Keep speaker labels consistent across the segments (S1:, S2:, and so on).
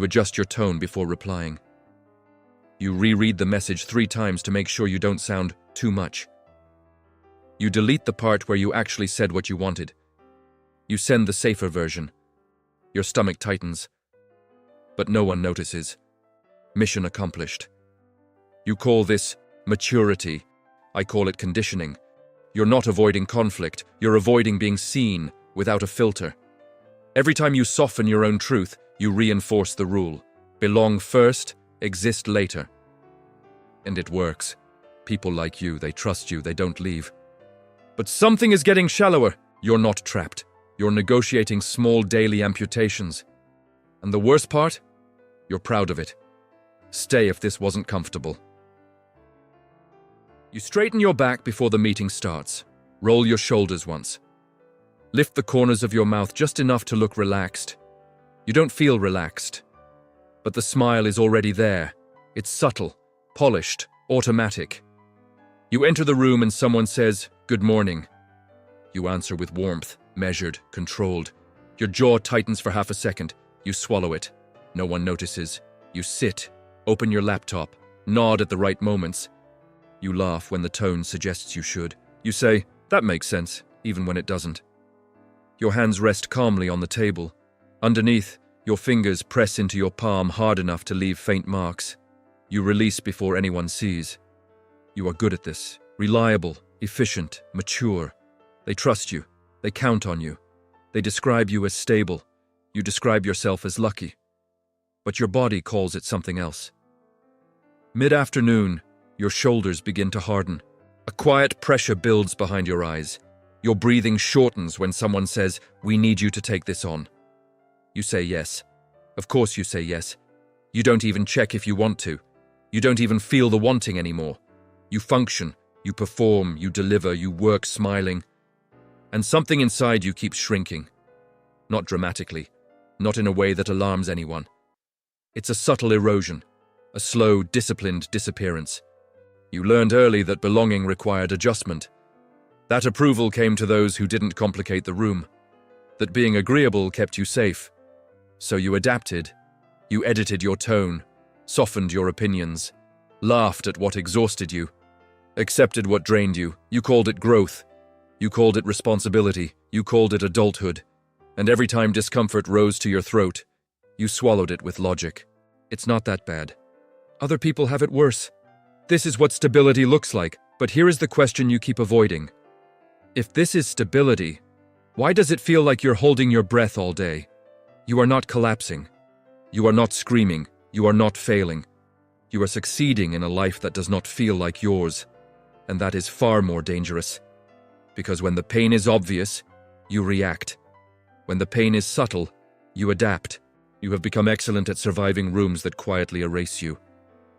S1: You adjust your tone before replying. You reread the message 3 times to make sure you don't sound too much. You delete the part where you actually said what you wanted. You send the safer version. Your stomach tightens. But no one notices. Mission accomplished. You call this maturity. I call it conditioning. You're not avoiding conflict. You're avoiding being seen without a filter. Every time you soften your own truth, you reinforce the rule. Belong first, exist later. And it works. People like you, they trust you, they don't leave. But something is getting shallower. You're not trapped. You're negotiating small daily amputations. And the worst part? You're proud of it. Stay if this wasn't comfortable. You straighten your back before the meeting starts. Roll your shoulders once. Lift the corners of your mouth just enough to look relaxed. You don't feel relaxed. But the smile is already there. It's subtle, polished, automatic. You enter the room and someone says, "Good morning." You answer with warmth, measured, controlled. Your jaw tightens for half a second. You swallow it. No one notices. You sit, open your laptop, nod at the right moments. You laugh when the tone suggests you should. You say, "That makes sense," even when it doesn't. Your hands rest calmly on the table. Underneath, your fingers press into your palm hard enough to leave faint marks. You release before anyone sees. You are good at this. Reliable, efficient, mature. They trust you. They count on you. They describe you as stable. You describe yourself as lucky. But your body calls it something else. Mid-afternoon, your shoulders begin to harden. A quiet pressure builds behind your eyes. Your breathing shortens when someone says, "We need you to take this on." You say yes. Of course you say yes. You don't even check if you want to. You don't even feel the wanting anymore. You function, you perform, you deliver, you work smiling. And something inside you keeps shrinking. Not dramatically, not in a way that alarms anyone. It's a subtle erosion, a slow, disciplined disappearance. You learned early that belonging required adjustment. That approval came to those who didn't complicate the room. That being agreeable kept you safe. So you adapted. You edited your tone, softened your opinions, laughed at what exhausted you, accepted what drained you. You called it growth. You called it responsibility. You called it adulthood. And every time discomfort rose to your throat, you swallowed it with logic. It's not that bad. Other people have it worse. This is what stability looks like, but here is the question you keep avoiding. If this is stability, why does it feel like you're holding your breath all day? You are not collapsing. You are not screaming. You are not failing. You are succeeding in a life that does not feel like yours. And that is far more dangerous. Because when the pain is obvious, you react. When the pain is subtle, you adapt. You have become excellent at surviving rooms that quietly erase you.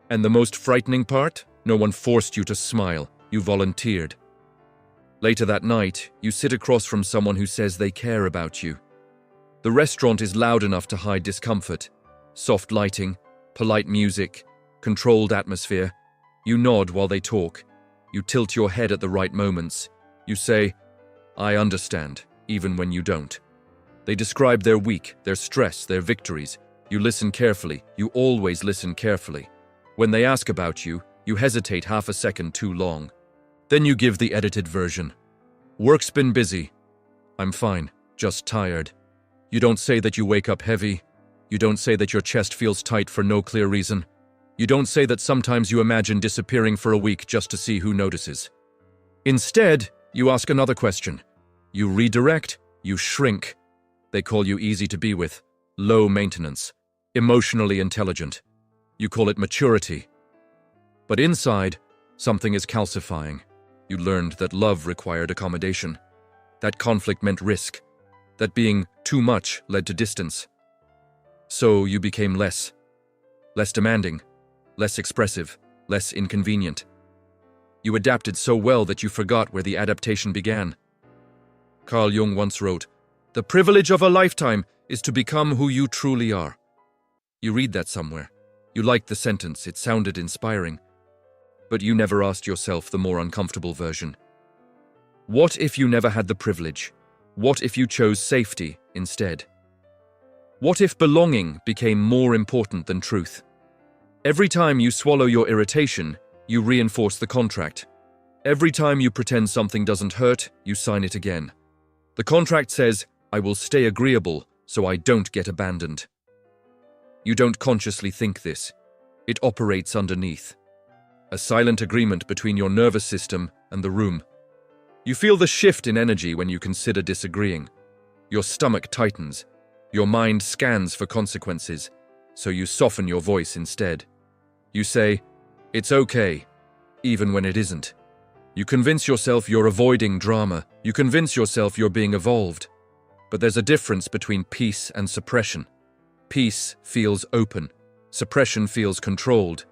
S1: And the most frightening part? No one forced you to smile. You volunteered. Later that night, you sit across from someone who says they care about you. The restaurant is loud enough to hide discomfort. Soft lighting, polite music, controlled atmosphere. You nod while they talk. You tilt your head at the right moments. You say, "I understand," even when you don't. They describe their week, their stress, their victories. You listen carefully. You always listen carefully. When they ask about you, you hesitate half a second too long. Then you give the edited version. "Work's been busy. I'm fine, just tired." You don't say that you wake up heavy. You don't say that your chest feels tight for no clear reason. You don't say that sometimes you imagine disappearing for a week just to see who notices. Instead, you ask another question. You redirect, you shrink. They call you easy to be with, low maintenance, emotionally intelligent. You call it maturity. But inside, something is calcifying. You learned that love required accommodation, that conflict meant risk, that being too much led to distance. So you became less demanding, less expressive, less inconvenient. You adapted so well that you forgot where the adaptation began. Carl Jung once wrote, "The privilege of a lifetime is to become who you truly are." You read that somewhere. You liked the sentence, it sounded inspiring. But you never asked yourself the more uncomfortable version. What if you never had the privilege? What if you chose safety instead? What if belonging became more important than truth? Every time you swallow your irritation, you reinforce the contract. Every time you pretend something doesn't hurt, you sign it again. The contract says, I will stay agreeable so I don't get abandoned. You don't consciously think this. It operates underneath. A silent agreement between your nervous system and the room. You feel the shift in energy when you consider disagreeing. Your stomach tightens. Your mind scans for consequences, so you soften your voice instead. You say, it's okay, even when it isn't. You convince yourself you're avoiding drama. You convince yourself you're being evolved. But there's a difference between peace and suppression. Peace feels open. Suppression feels controlled.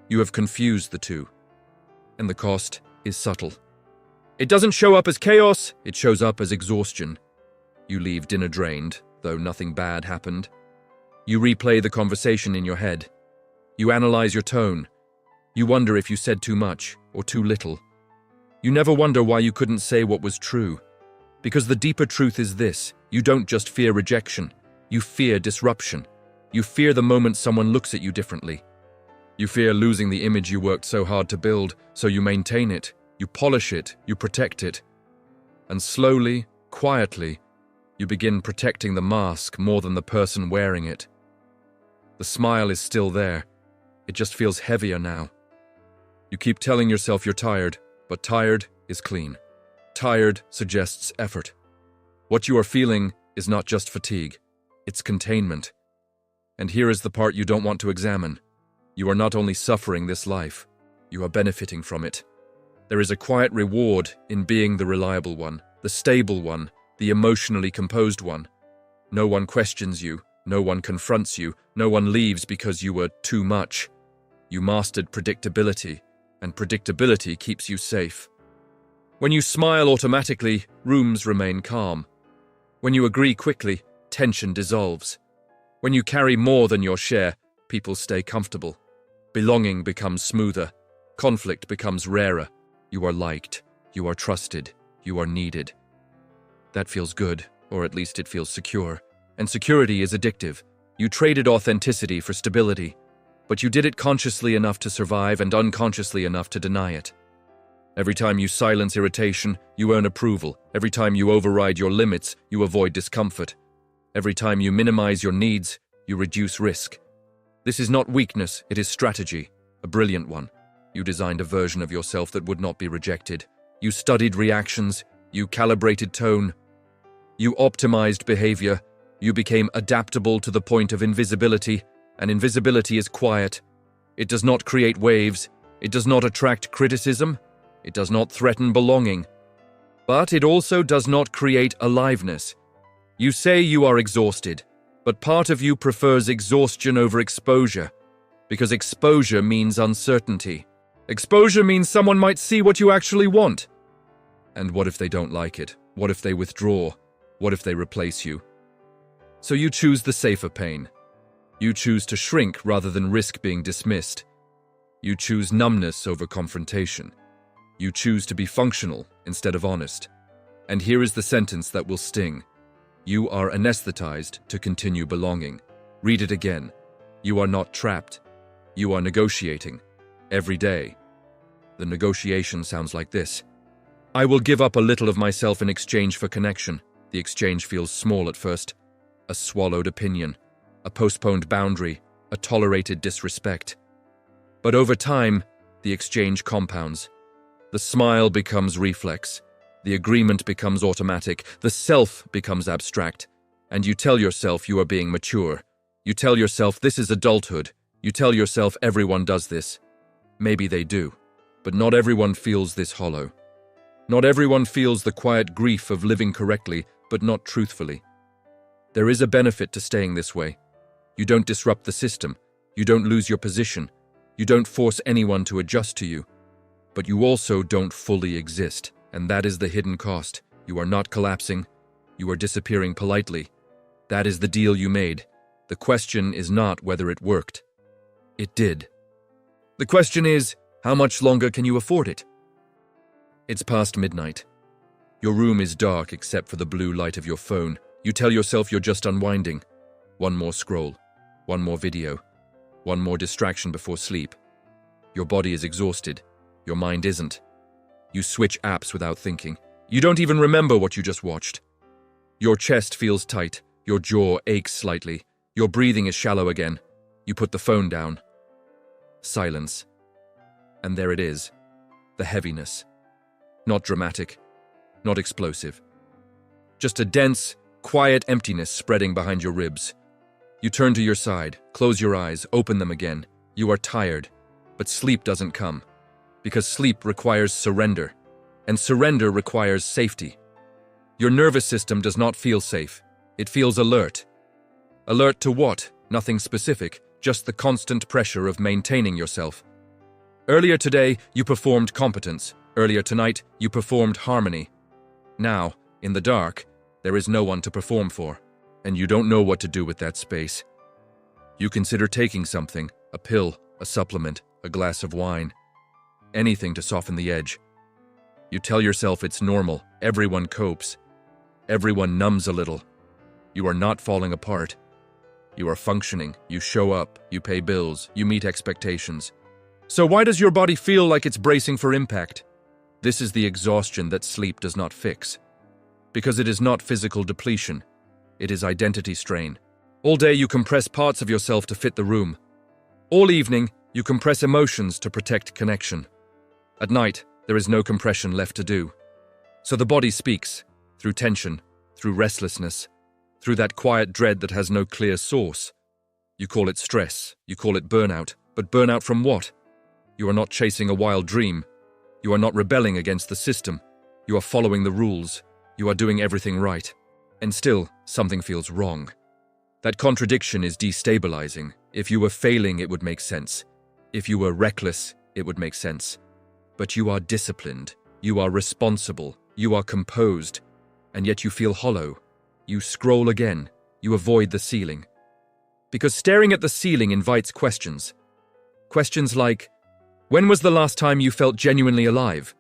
S1: You have confused the two. And the cost is subtle. It doesn't show up as chaos, it shows up as exhaustion. You leave dinner drained, though nothing bad happened. You replay the conversation in your head. You analyze your tone. You wonder if you said too much or too little. You never wonder why you couldn't say what was true. Because the deeper truth is this: you don't just fear rejection, you fear disruption. You fear the moment someone looks at you differently. You fear losing the image you worked so hard to build, so you maintain it, you polish it, you protect it. And slowly, quietly, you begin protecting the mask more than the person wearing it. The smile is still there. It just feels heavier now. You keep telling yourself you're tired, but tired is clean. Tired suggests effort. What you are feeling is not just fatigue, it's containment. And here is the part you don't want to examine. You are not only suffering this life, you are benefiting from it. There is a quiet reward in being the reliable one, the stable one, the emotionally composed one. No one questions you, no one confronts you, no one leaves because you were too much. You mastered predictability, and predictability keeps you safe. When you smile automatically, rooms remain calm. When you agree quickly, tension dissolves. When you carry more than your share, people stay comfortable. Belonging becomes smoother. Conflict becomes rarer. You are liked. You are trusted. You are needed. That feels good, or at least it feels secure. And security is addictive. You traded authenticity for stability, but you did it consciously enough to survive and unconsciously enough to deny it. Every time you silence irritation, you earn approval. Every time you override your limits, you avoid discomfort. Every time you minimize your needs, you reduce risk. This is not weakness, it is strategy, a brilliant one. You designed a version of yourself that would not be rejected. You studied reactions, you calibrated tone, you optimized behavior, you became adaptable to the point of invisibility, and invisibility is quiet. It does not create waves, it does not attract criticism, it does not threaten belonging. But it also does not create aliveness. You say you are exhausted, but part of you prefers exhaustion over exposure, because exposure means uncertainty. Exposure means someone might see what you actually want. And what if they don't like it? What if they withdraw? What if they replace you? So you choose the safer pain. You choose to shrink rather than risk being dismissed. You choose numbness over confrontation. You choose to be functional instead of honest. And here is the sentence that will sting. You are anesthetized to continue belonging. Read it again. You are not trapped. You are negotiating. Every day. The negotiation sounds like this. I will give up a little of myself in exchange for connection. The exchange feels small at first. A swallowed opinion. A postponed boundary. A tolerated disrespect. But over time, the exchange compounds. The smile becomes reflex. The agreement becomes automatic, the self becomes abstract, and you tell yourself you are being mature. You tell yourself this is adulthood. You tell yourself everyone does this. Maybe they do, but not everyone feels this hollow. Not everyone feels the quiet grief of living correctly, but not truthfully. There is a benefit to staying this way. You don't disrupt the system. You don't lose your position. You don't force anyone to adjust to you. But you also don't fully exist. And that is the hidden cost. You are not collapsing. You are disappearing politely. That is the deal you made. The question is not whether it worked. It did. The question is, how much longer can you afford it? It's past midnight. Your room is dark except for the blue light of your phone. You tell yourself you're just unwinding. One more scroll, one more video, one more distraction before sleep. Your body is exhausted. Your mind isn't. You switch apps without thinking. You don't even remember what you just watched. Your chest feels tight. Your jaw aches slightly. Your breathing is shallow again. You put the phone down. Silence. And there it is. The heaviness. Not dramatic. Not explosive. Just a dense, quiet emptiness spreading behind your ribs. You turn to your side, close your eyes, open them again. You are tired, but sleep doesn't come. Because sleep requires surrender, and surrender requires safety. Your nervous system does not feel safe. It feels alert. Alert to what? Nothing specific, just the constant pressure of maintaining yourself. Earlier today, you performed competence. Earlier tonight, you performed harmony. Now, in the dark, there is no one to perform for, and you don't know what to do with that space. You consider taking something, a pill, a supplement, a glass of wine, anything to soften the edge. You tell yourself it's normal, everyone copes. Everyone numbs a little. You are not falling apart. You are functioning, you show up, you pay bills, you meet expectations. So why does your body feel like it's bracing for impact? This is the exhaustion that sleep does not fix. Because it is not physical depletion. It is identity strain. All day you compress parts of yourself to fit the room. All evening, you compress emotions to protect connection. At night, there is no compression left to do. So the body speaks, through tension, through restlessness, through that quiet dread that has no clear source. You call it stress, you call it burnout, but burnout from what? You are not chasing a wild dream. You are not rebelling against the system. You are following the rules. You are doing everything right. And still, something feels wrong. That contradiction is destabilizing. If you were failing, it would make sense. If you were reckless, it would make sense. But you are disciplined. You are responsible. You are composed. And yet you feel hollow. You scroll again. You avoid the ceiling. Because staring at the ceiling invites questions. Questions like, when was the last time you felt genuinely alive?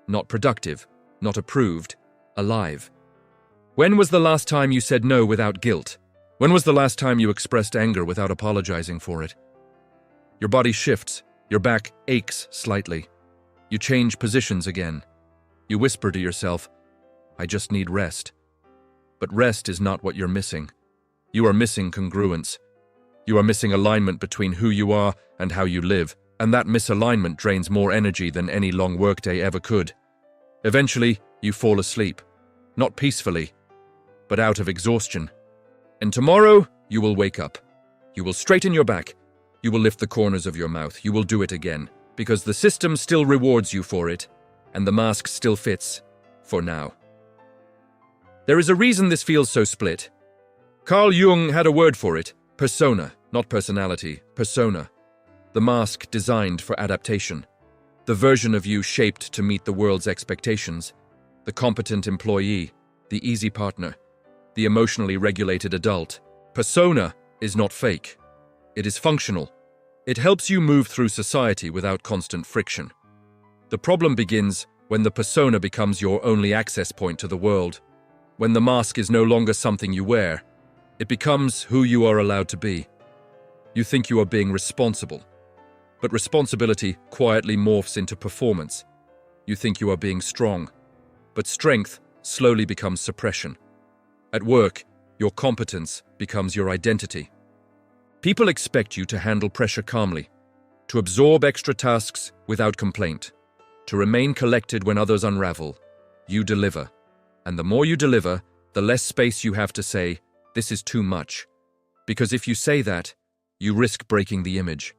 S1: Not productive, not approved, alive. When was the last time you said no without guilt? When was the last time you expressed anger without apologizing for it? Your body shifts. Your back aches slightly. You change positions again. You whisper to yourself, I just need rest. But rest is not what you're missing. You are missing congruence. You are missing alignment between who you are and how you live, and that misalignment drains more energy than any long workday ever could. Eventually, you fall asleep. Not peacefully, but out of exhaustion. And tomorrow, you will wake up. You will straighten your back. You will lift the corners of your mouth. You will do it again, because the system still rewards you for it, and the mask still fits, for now. There is a reason this feels so split. Carl Jung had a word for it, persona, not personality, persona. The mask designed for adaptation. The version of you shaped to meet the world's expectations. The competent employee, the easy partner, the emotionally regulated adult. Persona is not fake. It is functional. It helps you move through society without constant friction. The problem begins when the persona becomes your only access point to the world. When the mask is no longer something you wear, it becomes who you are allowed to be. You think you are being responsible, but responsibility quietly morphs into performance. You think you are being strong, but strength slowly becomes suppression. At work, your competence becomes your identity. People expect you to handle pressure calmly, to absorb extra tasks without complaint, to remain collected when others unravel. You deliver. And the more you deliver, the less space you have to say, this is too much. Because if you say that, you risk breaking the image.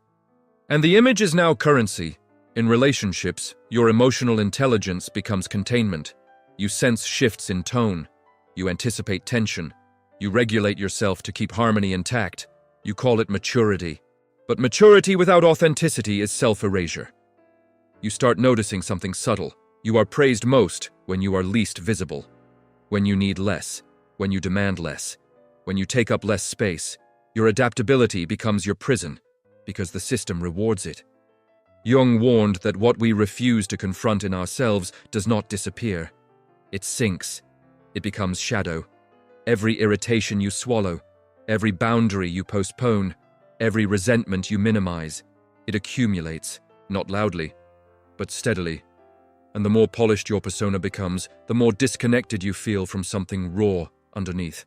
S1: And the image is now currency. In relationships, your emotional intelligence becomes containment. You sense shifts in tone. You anticipate tension. You regulate yourself to keep harmony intact. You call it maturity. But maturity without authenticity is self-erasure. You start noticing something subtle. You are praised most when you are least visible. When you need less. When you demand less. When you take up less space. Your adaptability becomes your prison, because the system rewards it. Jung warned that what we refuse to confront in ourselves does not disappear. It sinks. It becomes shadow. Every irritation you swallow, Every boundary you postpone, every resentment you minimize, it accumulates, not loudly, but steadily. And the more polished your persona becomes, the more disconnected you feel from something raw underneath.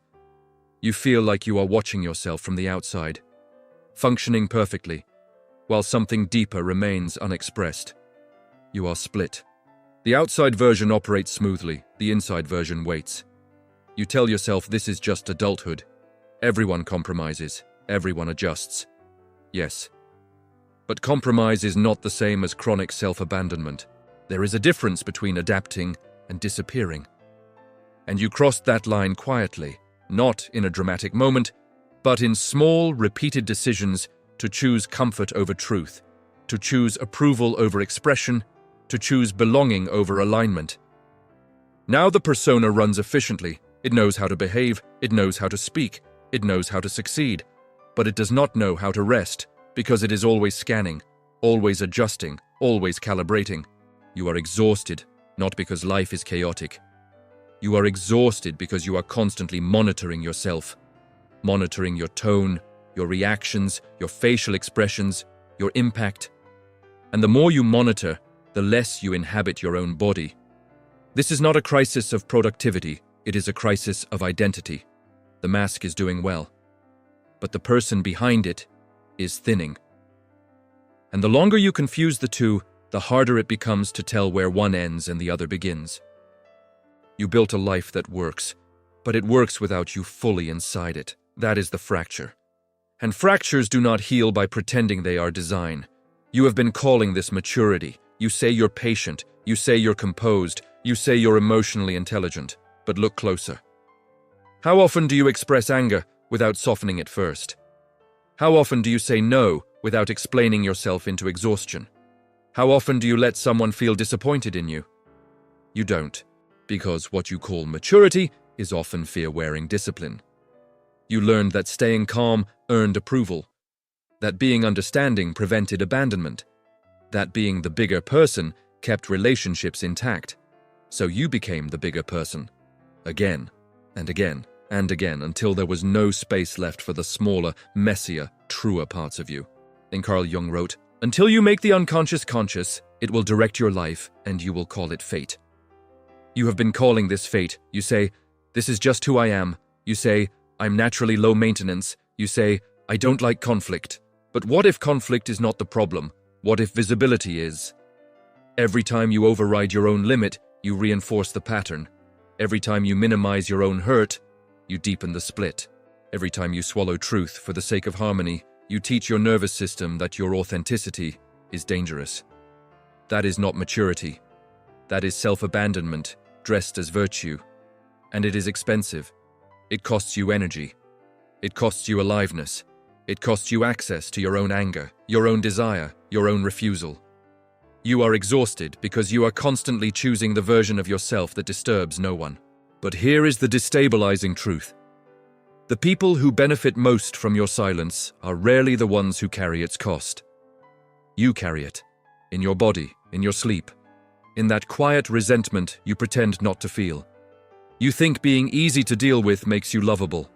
S1: You feel like you are watching yourself from the outside, functioning perfectly, while something deeper remains unexpressed. You are split. The outside version operates smoothly, the inside version waits. You tell yourself this is just adulthood. Everyone compromises, everyone adjusts. Yes. But compromise is not the same as chronic self-abandonment. There is a difference between adapting and disappearing. And you crossed that line quietly, not in a dramatic moment, but in small, repeated decisions to choose comfort over truth, to choose approval over expression, to choose belonging over alignment. Now the persona runs efficiently. It knows how to behave, it knows how to speak, it knows how to succeed, but it does not know how to rest because it is always scanning, always adjusting, always calibrating. You are exhausted, not because life is chaotic. You are exhausted because you are constantly monitoring yourself, monitoring your tone, your reactions, your facial expressions, your impact. And the more you monitor, the less you inhabit your own body. This is not a crisis of productivity, it is a crisis of identity. The mask is doing well, but the person behind it is thinning. And the longer you confuse the two, the harder it becomes to tell where one ends and the other begins. You built a life that works, but it works without you fully inside it. That is the fracture. And fractures do not heal by pretending they are design. You have been calling this maturity. You say you're patient, you say you're composed, you say you're emotionally intelligent, but look closer. How often do you express anger without softening it first? How often do you say no without explaining yourself into exhaustion? How often do you let someone feel disappointed in you? You don't, because what you call maturity is often fear-wearing discipline. You learned that staying calm earned approval, that being understanding prevented abandonment, that being the bigger person kept relationships intact. So you became the bigger person, again and again and again, until there was no space left for the smaller, messier, truer parts of you. Then Carl Jung wrote, "Until you make the unconscious conscious, it will direct your life and you will call it fate." You have been calling this fate. You say, "This is just who I am." You say, "I'm naturally low maintenance." You say, "I don't like conflict." But what if conflict is not the problem? What if visibility is? Every time you override your own limit, you reinforce the pattern. Every time you minimize your own hurt, you deepen the split. Every time you swallow truth for the sake of harmony, you teach your nervous system that your authenticity is dangerous. That is not maturity. That is self-abandonment, dressed as virtue. And it is expensive. It costs you energy. It costs you aliveness. It costs you access to your own anger, your own desire, your own refusal. You are exhausted because you are constantly choosing the version of yourself that disturbs no one. But here is the destabilizing truth. The people who benefit most from your silence are rarely the ones who carry its cost. You carry it. In your body, in your sleep. In that quiet resentment you pretend not to feel. You think being easy to deal with makes you lovable.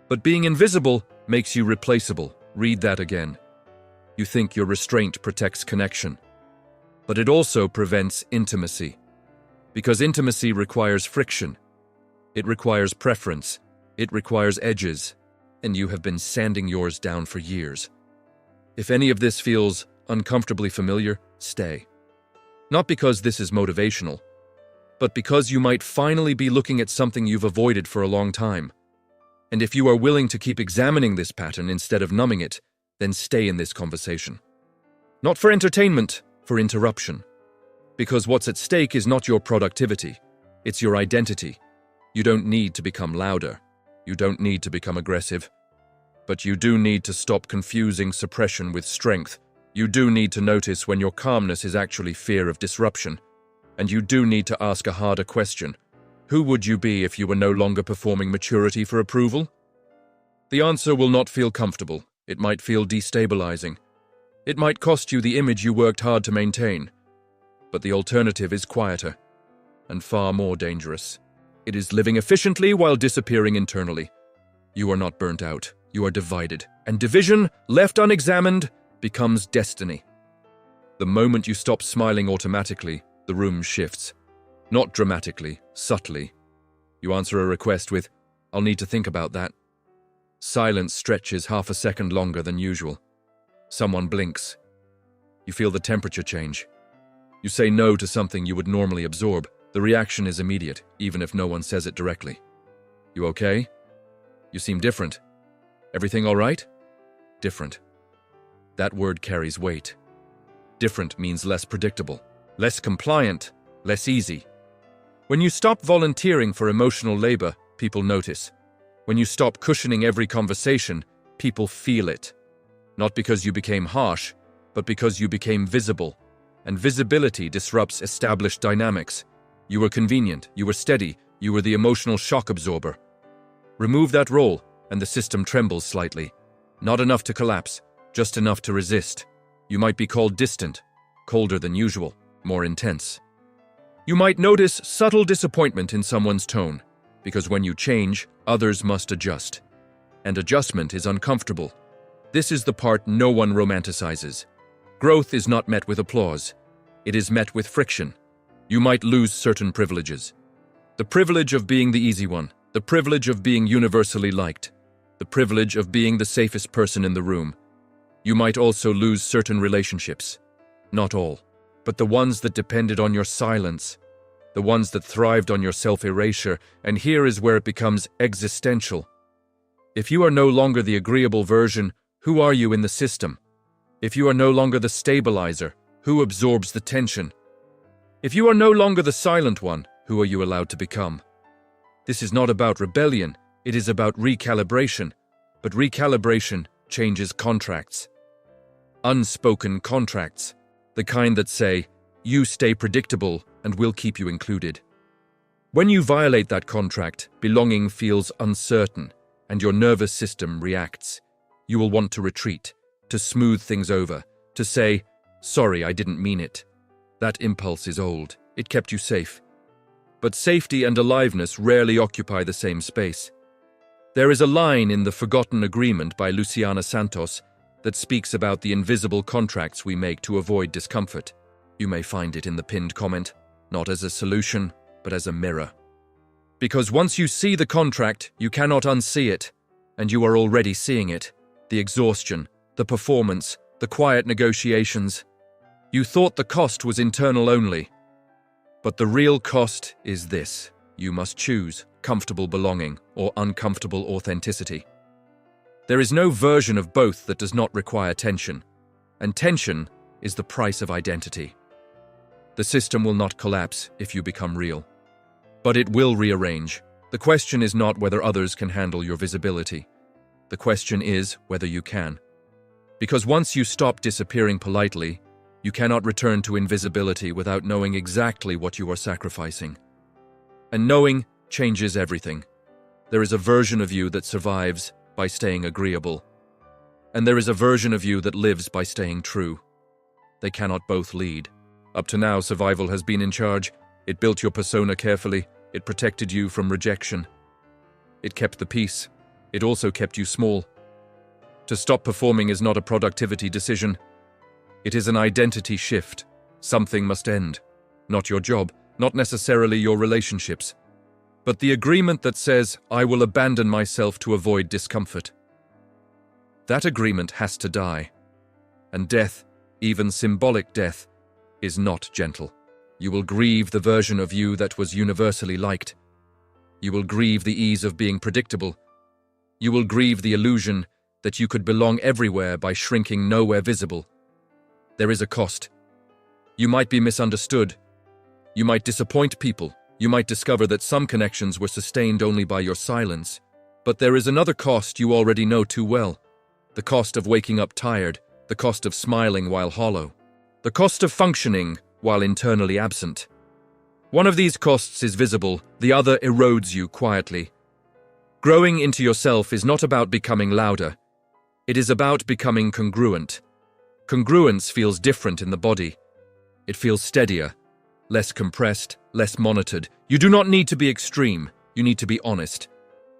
S1: But being invisible makes you replaceable. Read that again. You think your restraint protects connection. But it also prevents intimacy. Because intimacy requires friction. It requires preference. It requires edges. And you have been sanding yours down for years. If any of this feels uncomfortably familiar, stay. Not because this is motivational, but because you might finally be looking at something you've avoided for a long time. And if you are willing to keep examining this pattern instead of numbing it, then stay in this conversation. Not for entertainment, for interruption. Because what's at stake is not your productivity, it's your identity. You don't need to become louder. You don't need to become aggressive. But you do need to stop confusing suppression with strength. You do need to notice when your calmness is actually fear of disruption. And you do need to ask a harder question. Who would you be if you were no longer performing maturity for approval? The answer will not feel comfortable. It might feel destabilizing. It might cost you the image you worked hard to maintain. But the alternative is quieter and far more dangerous. It is living efficiently while disappearing internally. You are not burnt out. You are divided. And division, left unexamined, becomes destiny. The moment you stop smiling automatically, the room shifts. Not dramatically, subtly. You answer a request with, "I'll need to think about that." Silence stretches half a second longer than usual. Someone blinks. You feel the temperature change. You say no to something you would normally absorb. The reaction is immediate, even if no one says it directly. "You okay? You seem different. Everything all right?" Different. That word carries weight. Different means less predictable, less compliant, less easy. When you stop volunteering for emotional labor, people notice. When you stop cushioning every conversation, people feel it. Not because you became harsh, but because you became visible. And visibility disrupts established dynamics. You were convenient, you were steady, you were the emotional shock absorber. Remove that role, and the system trembles slightly. Not enough to collapse, just enough to resist. You might be called distant, colder than usual, more intense. You might notice subtle disappointment in someone's tone, because when you change, others must adjust. And adjustment is uncomfortable. This is the part no one romanticizes. Growth is not met with applause. It is met with friction. You might lose certain privileges. The privilege of being the easy one, the privilege of being universally liked, the privilege of being the safest person in the room. You might also lose certain relationships. Not all, but the ones that depended on your silence, the ones that thrived on your self-erasure, and here is where it becomes existential. If you are no longer the agreeable version, who are you in the system? If you are no longer the stabilizer, who absorbs the tension? If you are no longer the silent one, who are you allowed to become? This is not about rebellion, it is about recalibration. But recalibration changes contracts. Unspoken contracts, the kind that say, "You stay predictable and we'll keep you included." When you violate that contract, belonging feels uncertain and your nervous system reacts. You will want to retreat, to smooth things over, to say, "Sorry, I didn't mean it." That impulse is old. It kept you safe. But safety and aliveness rarely occupy the same space. There is a line in The Forgotten Agreement by Luciana Santos that speaks about the invisible contracts we make to avoid discomfort. You may find it in the pinned comment, not as a solution, but as a mirror. Because once you see the contract, you cannot unsee it, and you are already seeing it. The exhaustion, the performance, the quiet negotiations. You thought the cost was internal only. But the real cost is this. You must choose comfortable belonging or uncomfortable authenticity. There is no version of both that does not require tension, and tension is the price of identity. The system will not collapse if you become real, but it will rearrange. The question is not whether others can handle your visibility. The question is whether you can. Because once you stop disappearing politely, you cannot return to invisibility without knowing exactly what you are sacrificing. And knowing changes everything. There is a version of you that survives by staying agreeable, and there is a version of you that lives by staying true. They cannot both lead. Up to now, survival has been in charge. It built your persona carefully. It protected you from rejection. It kept the peace. It also kept you small. To stop performing is not a productivity decision. It is an identity shift. Something must end. Not your job, not necessarily your relationships, but the agreement that says, "I will abandon myself to avoid discomfort." That agreement has to die. And death, even symbolic death, is not gentle. You will grieve the version of you that was universally liked. You will grieve the ease of being predictable. You will grieve the illusion that you could belong everywhere by shrinking nowhere visible. There is a cost. You might be misunderstood. You might disappoint people. You might discover that some connections were sustained only by your silence. But there is another cost you already know too well. The cost of waking up tired. The cost of smiling while hollow. The cost of functioning while internally absent. One of these costs is visible, the other erodes you quietly. Growing into yourself is not about becoming louder. It is about becoming congruent. Congruence feels different in the body. It feels steadier, less compressed, less monitored. You do not need to be extreme. You need to be honest.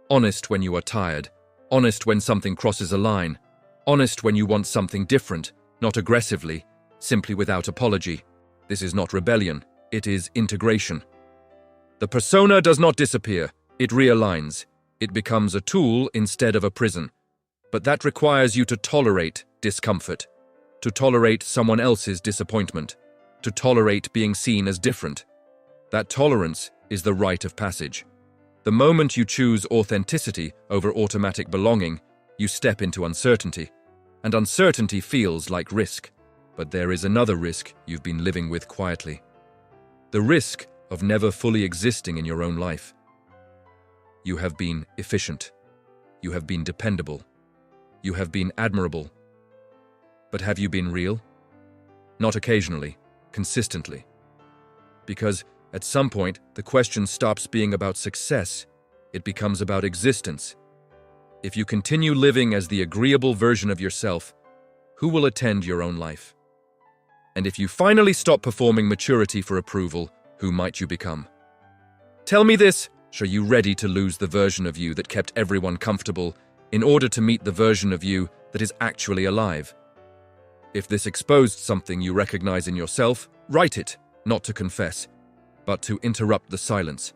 S1: Honest when you are tired. honest when something crosses a line, honest when you want something different, not aggressively, simply without apology. This is not rebellion, it is integration. The persona does not disappear, it realigns. It becomes a tool instead of a prison. But that requires you to tolerate discomfort, to tolerate someone else's disappointment, to tolerate being seen as different. That tolerance is the rite of passage. The moment you choose authenticity over automatic belonging, you step into uncertainty. And uncertainty feels like risk. But there is another risk you've been living with quietly. The risk of never fully existing in your own life. You have been efficient. You have been dependable. You have been admirable. But have you been real? Not occasionally, consistently. Because at some point, the question stops being about success. It becomes about existence. If you continue living as the agreeable version of yourself, who will attend your own life? And if you finally stop performing maturity for approval, who might you become? Tell me this, are you ready to lose the version of you that kept everyone comfortable in order to meet the version of you that is actually alive? If this exposed something you recognize in yourself, write it, not to confess, but to interrupt the silence.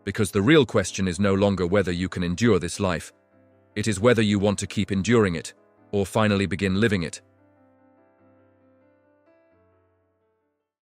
S1: Because the real question is no longer whether you can endure this life. It is whether you want to keep enduring it, or finally begin living it.